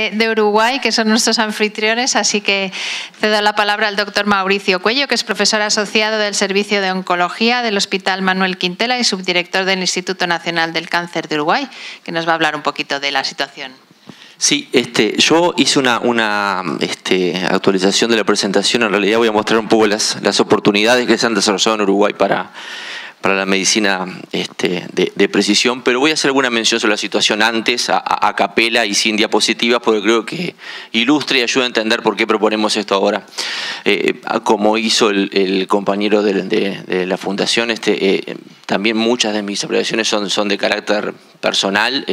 de Uruguay, que son nuestros anfitriones, así que cedo la palabra al doctor Mauricio Cuello, que es profesor asociado del Servicio de Oncología del Hospital Manuel Quintela y subdirector del Instituto Nacional del Cáncer de Uruguay, que nos va a hablar un poquito de la situación. Sí, yo hice una actualización de la presentación. En realidad voy a mostrar un poco las oportunidades que se han desarrollado en Uruguay para la medicina de precisión, pero voy a hacer alguna mención sobre la situación antes, a capela y sin diapositivas, porque creo que ilustra y ayuda a entender por qué proponemos esto ahora. Como hizo el compañero de la Fundación, también muchas de mis apreciaciones son de carácter personal.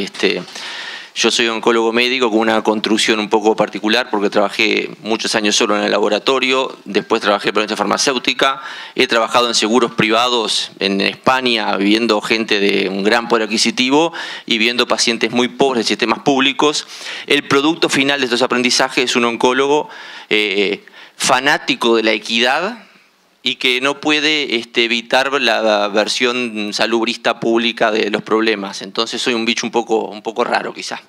Yo soy oncólogo médico con una construcción un poco particular porque trabajé muchos años solo en el laboratorio, después trabajé en la industria farmacéutica, he trabajado en seguros privados en España, viendo gente de un gran poder adquisitivo y viendo pacientes muy pobres de sistemas públicos. El producto final de estos aprendizajes es un oncólogo fanático de la equidad y que no puede evitar la versión salubrista pública de los problemas. Entonces soy un bicho un poco raro, quizá.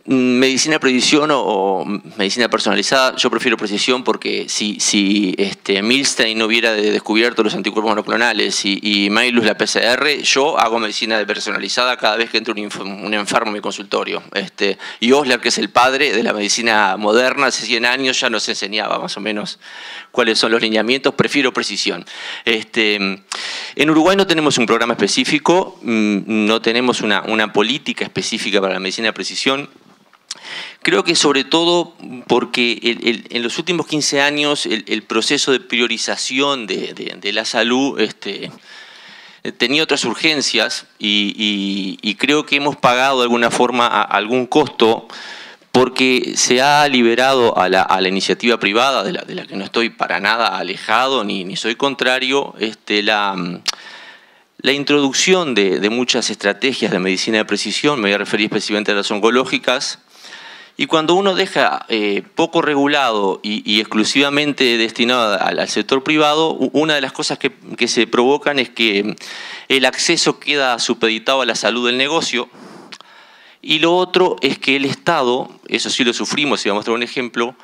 Medicina de precisión o medicina personalizada, yo prefiero precisión porque si Milstein no hubiera descubierto los anticuerpos monoclonales y Mailus la PCR, yo hago medicina personalizada cada vez que entra un enfermo en mi consultorio. Y Osler, que es el padre de la medicina moderna, hace 100 años ya nos enseñaba más o menos cuáles son los lineamientos. Prefiero precisión. En Uruguay no tenemos un programa específico, no tenemos una política específica para la medicina de precisión. Creo que sobre todo porque en los últimos 15 años el proceso de priorización de la salud tenía otras urgencias y creo que hemos pagado de alguna forma algún costo porque se ha liberado a la iniciativa privada, de la que no estoy para nada alejado ni soy contrario, la introducción de muchas estrategias de medicina de precisión. Me voy a referir específicamente a las oncológicas. Y cuando uno deja poco regulado y exclusivamente destinado al sector privado, una de las cosas que se provocan es que el acceso queda supeditado a la salud del negocio. Y lo otro es que el Estado, eso sí lo sufrimos, y voy a mostrar un ejemplo,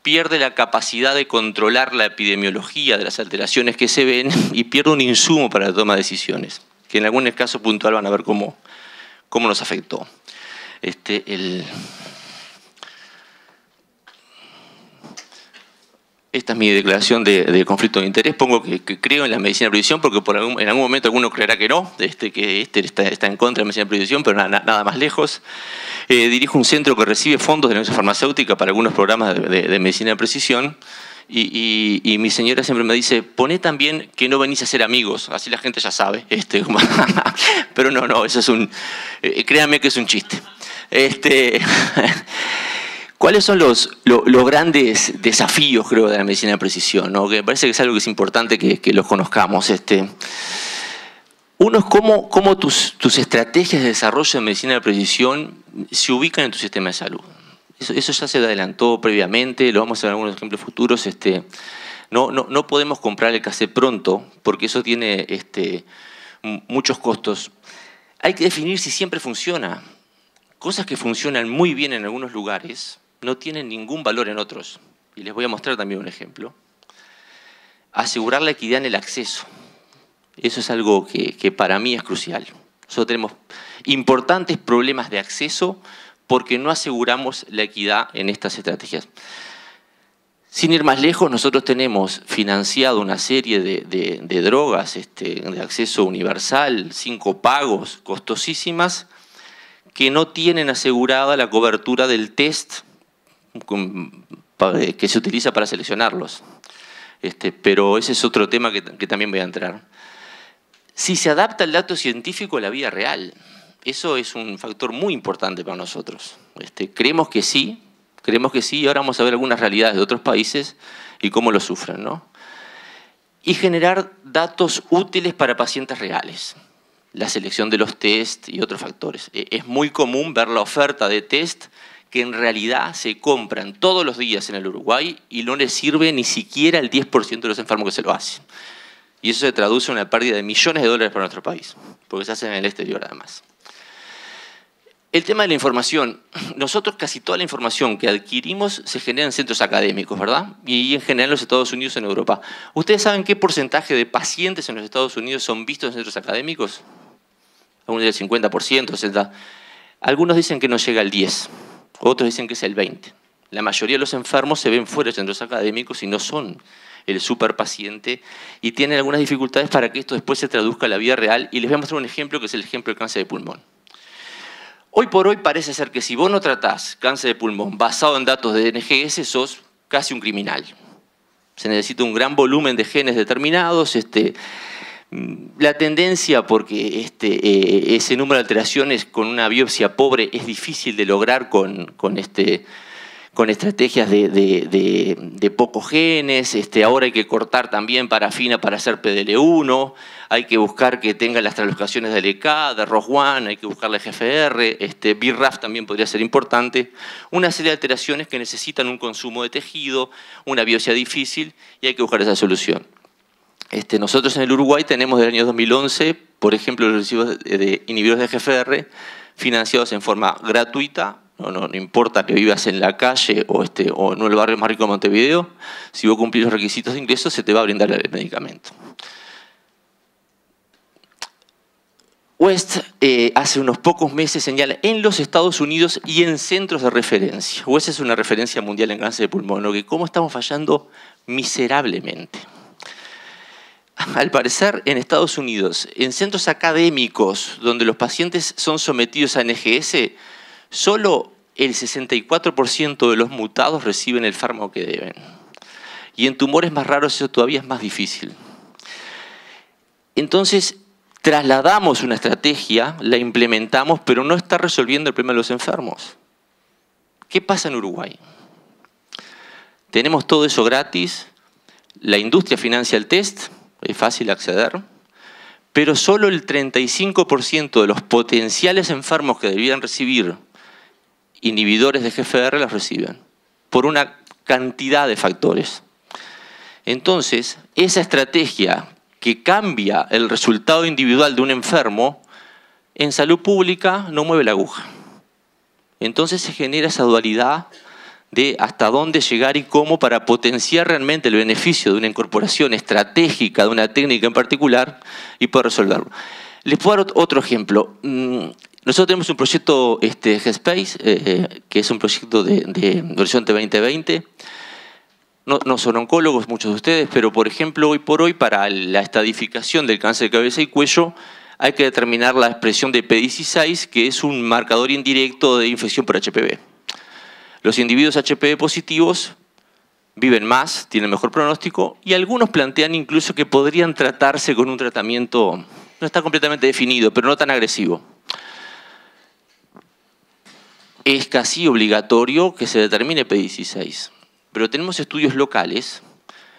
pierde la capacidad de controlar la epidemiología de las alteraciones que se ven y pierde un insumo para la toma de decisiones, que en algún caso puntual van a ver cómo nos afectó. Esta es mi declaración de conflicto de interés. Pongo que creo en la medicina de precisión porque en algún momento alguno creerá que no, que está en contra de la medicina de precisión, pero nada más lejos. Dirijo un centro que recibe fondos de la industria farmacéutica para algunos programas de medicina de precisión y mi señora siempre me dice, poné también que no venís a ser amigos, así la gente ya sabe. Pero no, eso es créanme que es un chiste. ¿Cuáles son los grandes desafíos, creo, de la medicina de precisión, ¿no? Que me parece que es algo que es importante que los conozcamos. Uno es cómo tus estrategias de desarrollo de medicina de precisión se ubican en tu sistema de salud. Eso ya se adelantó previamente, lo vamos a ver en algunos ejemplos futuros. No podemos comprar el cassette pronto porque eso tiene muchos costos. Hay que definir si siempre funciona. Cosas que funcionan muy bien en algunos lugares no tienen ningún valor en otros. Y les voy a mostrar también un ejemplo. Asegurar la equidad en el acceso. Eso es algo que para mí es crucial. Nosotros tenemos importantes problemas de acceso porque no aseguramos la equidad en estas estrategias. Sin ir más lejos, nosotros tenemos financiado una serie de drogas de acceso universal, 5 pagos, costosísimas, que no tienen asegurada la cobertura del test que se utiliza para seleccionarlos. Pero ese es otro tema que también voy a entrar. Si se adapta el dato científico a la vida real, eso es un factor muy importante para nosotros. Creemos que sí, y ahora vamos a ver algunas realidades de otros países y cómo lo sufren, ¿no? Y generar datos útiles para pacientes reales. La selección de los test y otros factores. Es muy común ver la oferta de test que en realidad se compran todos los días en el Uruguay y no les sirve ni siquiera el 10% de los enfermos que se lo hacen. Y eso se traduce en una pérdida de millones de dólares para nuestro país, porque se hacen en el exterior además. El tema de la información. Nosotros casi toda la información que adquirimos se genera en centros académicos, ¿verdad? Y en general en los Estados Unidos y en Europa. ¿Ustedes saben qué porcentaje de pacientes en los Estados Unidos son vistos en centros académicos? Algunos dicen 50%, 60%. Algunos dicen que no llega al 10%, otros dicen que es el 20%. La mayoría de los enfermos se ven fuera de centros académicos y no son el superpaciente y tienen algunas dificultades para que esto después se traduzca a la vida real. Y les voy a mostrar un ejemplo que es el ejemplo del cáncer de pulmón. Hoy por hoy parece ser que si vos no tratás cáncer de pulmón basado en datos de NGS, sos casi un criminal. Se necesita un gran volumen de genes determinados. La tendencia, porque ese número de alteraciones con una biopsia pobre es difícil de lograr con estrategias de pocos genes. Ahora hay que cortar también parafina para hacer PDL1. Hay que buscar que tenga las translocaciones de LK, de ROS1, hay que buscar la GFR, BRAF también podría ser importante. Una serie de alteraciones que necesitan un consumo de tejido, una biopsia difícil y hay que buscar esa solución. Nosotros en el Uruguay tenemos desde el año 2011, por ejemplo, los recibos de inhibidores de GFR financiados en forma gratuita. No importa que vivas en la calle o en el barrio más rico de Montevideo, si vos cumplís los requisitos de ingreso se te va a brindar el medicamento. West hace unos pocos meses señala en los Estados Unidos y en centros de referencia. West es una referencia mundial en cáncer de pulmón, ¿no? Que cómo estamos fallando miserablemente. Al parecer, en Estados Unidos, en centros académicos donde los pacientes son sometidos a NGS, solo el 64% de los mutados reciben el fármaco que deben. Y en tumores más raros eso todavía es más difícil. Entonces, trasladamos una estrategia, la implementamos, pero no está resolviendo el problema de los enfermos. ¿Qué pasa en Uruguay? Tenemos todo eso gratis, la industria financia el test, es fácil acceder, pero solo el 35% de los potenciales enfermos que debían recibir inhibidores de GFR los reciben, por una cantidad de factores. Entonces, esa estrategia que cambia el resultado individual de un enfermo, en salud pública no mueve la aguja. Entonces se genera esa dualidad de hasta dónde llegar y cómo para potenciar realmente el beneficio de una incorporación estratégica de una técnica en particular y poder resolverlo. Les puedo dar otro ejemplo. Nosotros tenemos un proyecto Headspace, que es un proyecto de Horizonte 2020. No son oncólogos muchos de ustedes, pero por ejemplo, hoy por hoy, para la estadificación del cáncer de cabeza y cuello, hay que determinar la expresión de P16, que es un marcador indirecto de infección por HPV. Los individuos HPV positivos viven más, tienen mejor pronóstico, y algunos plantean incluso que podrían tratarse con un tratamiento, no está completamente definido, pero no tan agresivo. Es casi obligatorio que se determine P16. Pero tenemos estudios locales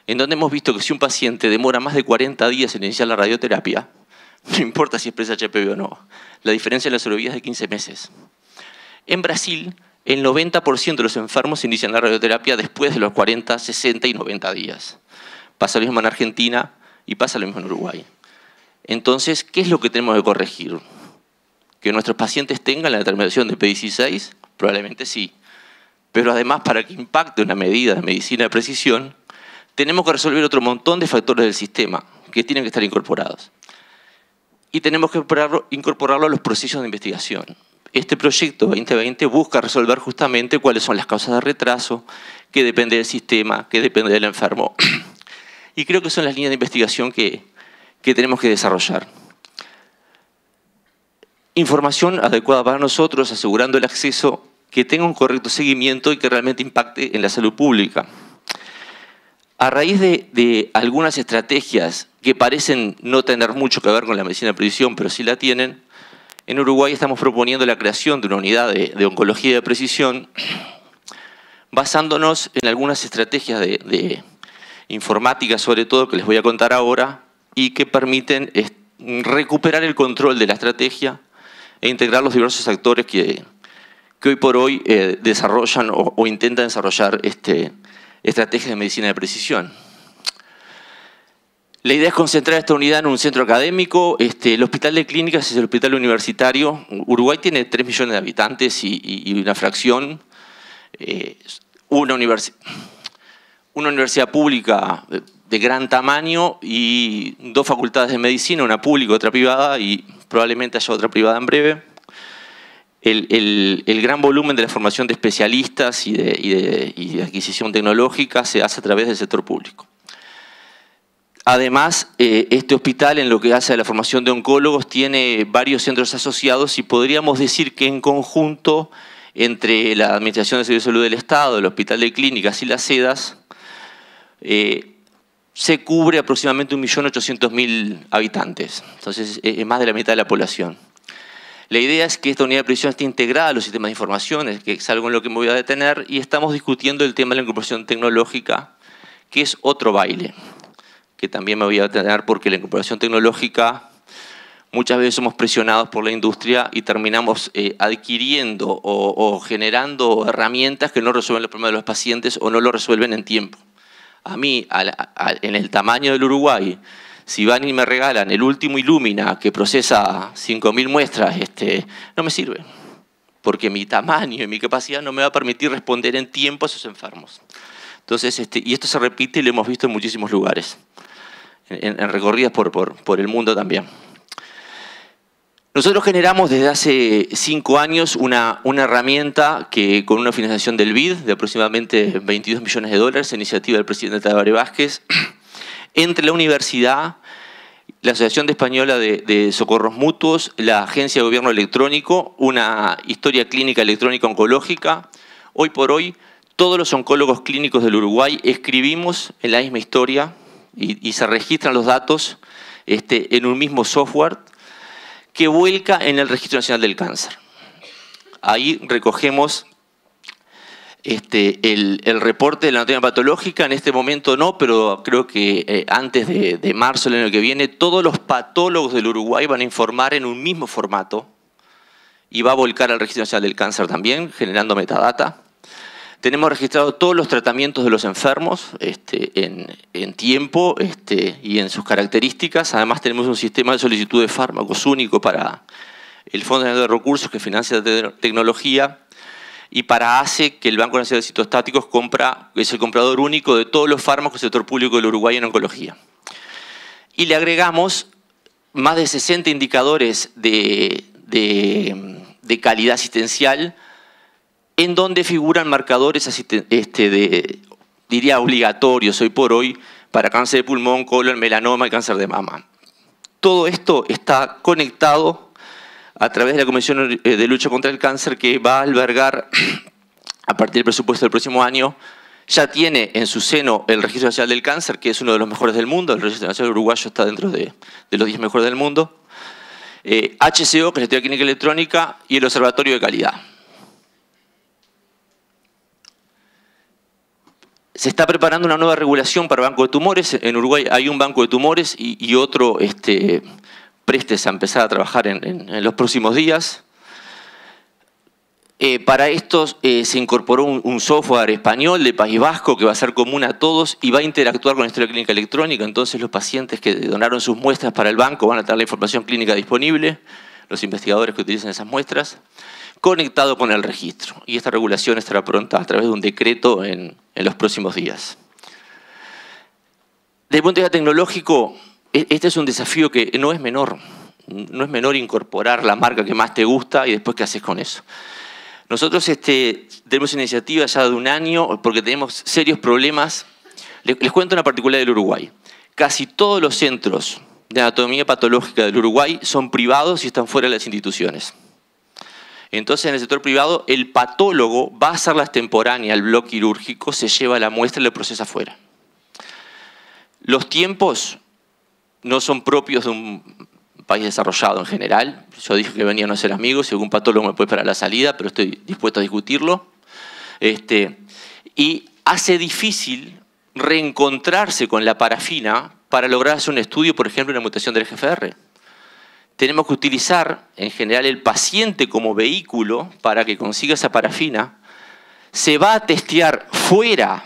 en donde hemos visto que si un paciente demora más de 40 días en iniciar la radioterapia, no importa si expresa HPV o no, la diferencia en la sobrevida es de 15 meses. En Brasil, el 90% de los enfermos inician la radioterapia después de los 40, 60 y 90 días. Pasa lo mismo en Argentina y pasa lo mismo en Uruguay. Entonces, ¿qué es lo que tenemos que corregir? ¿Que nuestros pacientes tengan la determinación de P16? Probablemente sí. Pero además, para que impacte una medida de medicina de precisión, tenemos que resolver otro montón de factores del sistema que tienen que estar incorporados. Y tenemos que incorporarlo a los procesos de investigación. Este proyecto 2020 busca resolver justamente cuáles son las causas de retraso, qué depende del sistema, qué depende del enfermo. Y creo que son las líneas de investigación que tenemos que desarrollar. Información adecuada para nosotros, asegurando el acceso, que tenga un correcto seguimiento y que realmente impacte en la salud pública. A raíz de algunas estrategias que parecen no tener mucho que ver con la medicina de precisión, pero sí la tienen, en Uruguay estamos proponiendo la creación de una unidad de oncología de precisión, basándonos en algunas estrategias de informática, sobre todo, que les voy a contar ahora, y que permiten recuperar el control de la estrategia e integrar los diversos actores que hoy por hoy desarrollan o intentan desarrollar estrategias de medicina de precisión. La idea es concentrar esta unidad en un centro académico. El Hospital de Clínicas es el hospital universitario. Uruguay tiene 3 millones de habitantes y una fracción. Una universidad pública de gran tamaño y 2 facultades de medicina, una pública y otra privada, y probablemente haya otra privada en breve. El gran volumen de la formación de especialistas y de adquisición tecnológica se hace a través del sector público. Además, este hospital, en lo que hace a la formación de oncólogos, tiene varios centros asociados y podríamos decir que en conjunto, entre la Administración de Servicios de Salud del Estado, el Hospital de Clínicas y las SEDAS, se cubre aproximadamente 1.800.000 habitantes. Entonces, es más de la mitad de la población. La idea es que esta unidad de previsión esté integrada a los sistemas de información, que es algo en lo que me voy a detener, y estamos discutiendo el tema de la incorporación tecnológica, que es otro baile, que también me voy a detener porque la incorporación tecnológica, muchas veces somos presionados por la industria y terminamos adquiriendo o generando herramientas que no resuelven los problemas de los pacientes o no lo resuelven en tiempo. A mí, en el tamaño del Uruguay, si van y me regalan el último Illumina que procesa 5.000 muestras, no me sirve, porque mi tamaño y mi capacidad no me va a permitir responder en tiempo a esos enfermos. Entonces, y esto se repite y lo hemos visto en muchísimos lugares, en recorridas por el mundo también. Nosotros generamos desde hace 5 años una herramienta que, con una financiación del BID de aproximadamente 22 millones de dólares, iniciativa del presidente Tabaré Vázquez, entre la universidad, la Asociación Española de Socorros Mutuos, la Agencia de Gobierno Electrónico, una historia clínica electrónica oncológica. Hoy por hoy, todos los oncólogos clínicos del Uruguay escribimos en la misma historia y se registran los datos en un mismo software que vuelca en el Registro Nacional del Cáncer. Ahí recogemos el reporte de la anatomía patológica. En este momento no, pero creo que antes de marzo del año que viene, todos los patólogos del Uruguay van a informar en un mismo formato y va a volcar al Registro Nacional del Cáncer también, generando metadata. Tenemos registrados todos los tratamientos de los enfermos en tiempo y en sus características. Además, tenemos un sistema de solicitud de fármacos único para el Fondo Nacional de Recursos, que financia la tecnología, y para ACE, que el Banco Nacional de Citostáticos es el comprador único de todos los fármacos del sector público del Uruguay en oncología. Y le agregamos más de 60 indicadores de calidad asistencial, en donde figuran marcadores diría obligatorios hoy por hoy para cáncer de pulmón, colon, melanoma y cáncer de mama. Todo esto está conectado a través de la Comisión de Lucha contra el Cáncer, que va a albergar, a partir del presupuesto del próximo año, ya tiene en su seno el Registro Nacional del Cáncer, que es uno de los mejores del mundo. El Registro Nacional Uruguayo está dentro de los 10 mejores del mundo. HCO, que es la Historia Clínica Electrónica, y el Observatorio de Calidad. Se está preparando una nueva regulación para banco de tumores. En Uruguay hay un banco de tumores y otro prestes a empezar a trabajar en los próximos días. Para esto se incorporó un software español de País Vasco que va a ser común a todos y va a interactuar con la historia clínica electrónica. Entonces los pacientes que donaron sus muestras para el banco van a tener la información clínica disponible, los investigadores que utilizan esas muestras, conectado con el registro. Y esta regulación estará pronta a través de un decreto en los próximos días. Desde el punto de vista tecnológico, este es un desafío que no es menor. No es menor incorporar la marca que más te gusta y después qué haces con eso. Nosotros tenemos una iniciativa ya de un año porque tenemos serios problemas. Les cuento una particular del Uruguay. Casi todos los centros de anatomía patológica del Uruguay son privados y están fuera de las instituciones. Entonces, en el sector privado, el patólogo va a hacer la extemporánea al bloque quirúrgico, se lleva la muestra y la procesa afuera. Los tiempos no son propios de un país desarrollado en general. Yo dije que venían a ser amigos, si algún patólogo me puede esperar a la salida, pero estoy dispuesto a discutirlo. Y hace difícil reencontrarse con la parafina para lograr hacer un estudio, por ejemplo, en la mutación del GFR. Tenemos que utilizar, en general, el paciente como vehículo para que consiga esa parafina. Se va a testear fuera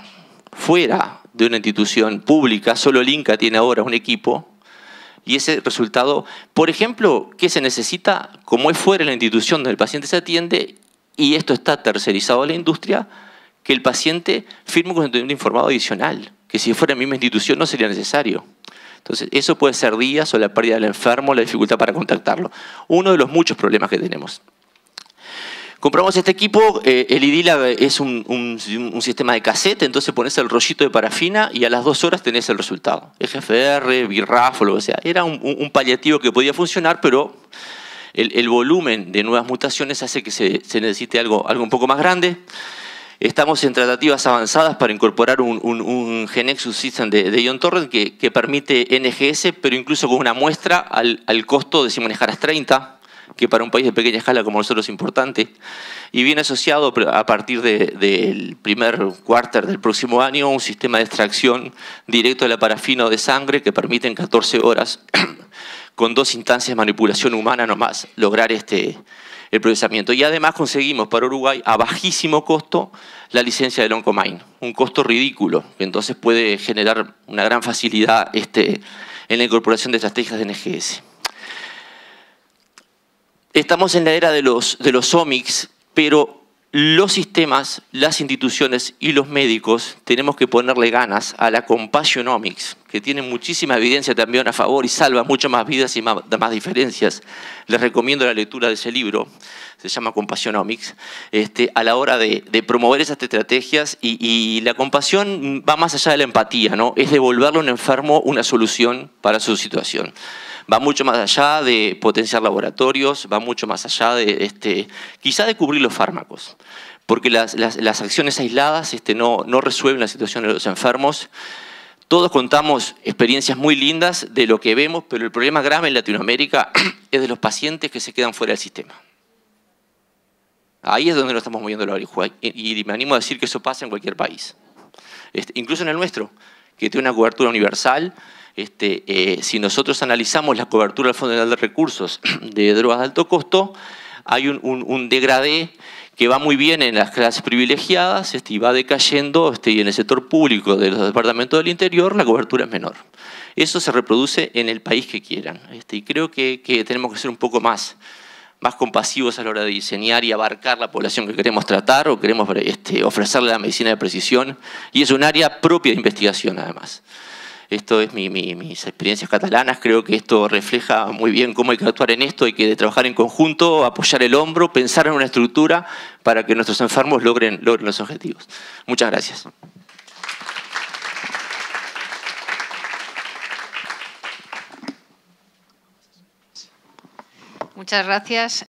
de una institución pública, solo el INCA tiene ahora un equipo, y ese resultado, por ejemplo, ¿qué se necesita? Como es fuera de la institución donde el paciente se atiende, y esto está tercerizado a la industria, que el paciente firme un consentimiento informado adicional, que si fuera en la misma institución no sería necesario. Entonces, eso puede ser días o la pérdida del enfermo, la dificultad para contactarlo. Uno de los muchos problemas que tenemos. Compramos este equipo, el IDILA es un sistema de cassette, entonces pones el rollito de parafina y a las 2 horas tenés el resultado. EGFR, BRAF o lo que sea. Era un paliativo que podía funcionar, pero el volumen de nuevas mutaciones hace que se necesite algo un poco más grande. Estamos en tratativas avanzadas para incorporar un GeneXus System de Ion Torrent que permite NGS, pero incluso con una muestra al costo de Simonejaras 30, que para un país de pequeña escala como nosotros es importante, y viene asociado a partir del primer cuarter del próximo año un sistema de extracción directo de la parafina o de sangre que permite en 14 horas, con 2 instancias de manipulación humana nomás, lograr el procesamiento. Y además conseguimos para Uruguay a bajísimo costo la licencia del Oncomine, un costo ridículo, que entonces puede generar una gran facilidad en la incorporación de estrategias de NGS. Estamos en la era de los omics, pero los sistemas, las instituciones y los médicos tenemos que ponerle ganas a la Compassionomics, que tiene muchísima evidencia también a favor y salva mucho más vidas y más diferencias. Les recomiendo la lectura de ese libro, se llama Compassionomics, a la hora de promover esas estrategias y la compasión va más allá de la empatía, ¿no? Es devolverle a un enfermo una solución para su situación. Va mucho más allá de potenciar laboratorios, va mucho más allá de quizá de cubrir los fármacos, porque las acciones aisladas no resuelven la situación de los enfermos. Todos contamos experiencias muy lindas de lo que vemos, pero el problema grave en Latinoamérica es de los pacientes que se quedan fuera del sistema. Ahí es donde nos estamos moviendo la oreja, y me animo a decir que eso pasa en cualquier país. Incluso en el nuestro, que tiene una cobertura universal. Si nosotros analizamos la cobertura del Fondo Nacional de Recursos de drogas de alto costo, hay un degradé que va muy bien en las clases privilegiadas y va decayendo, y en el sector público de los departamentos del interior la cobertura es menor. Eso se reproduce en el país que quieran. Y creo que tenemos que ser un poco más compasivos a la hora de diseñar y abarcar la población que queremos tratar o queremos ofrecerle la medicina de precisión. Y es un área propia de investigación, además. Esto es mis experiencias catalanas. Creo que esto refleja muy bien cómo hay que actuar en esto. Hay que trabajar en conjunto, apoyar el hombro, pensar en una estructura para que nuestros enfermos logren los objetivos. Muchas gracias. Muchas gracias.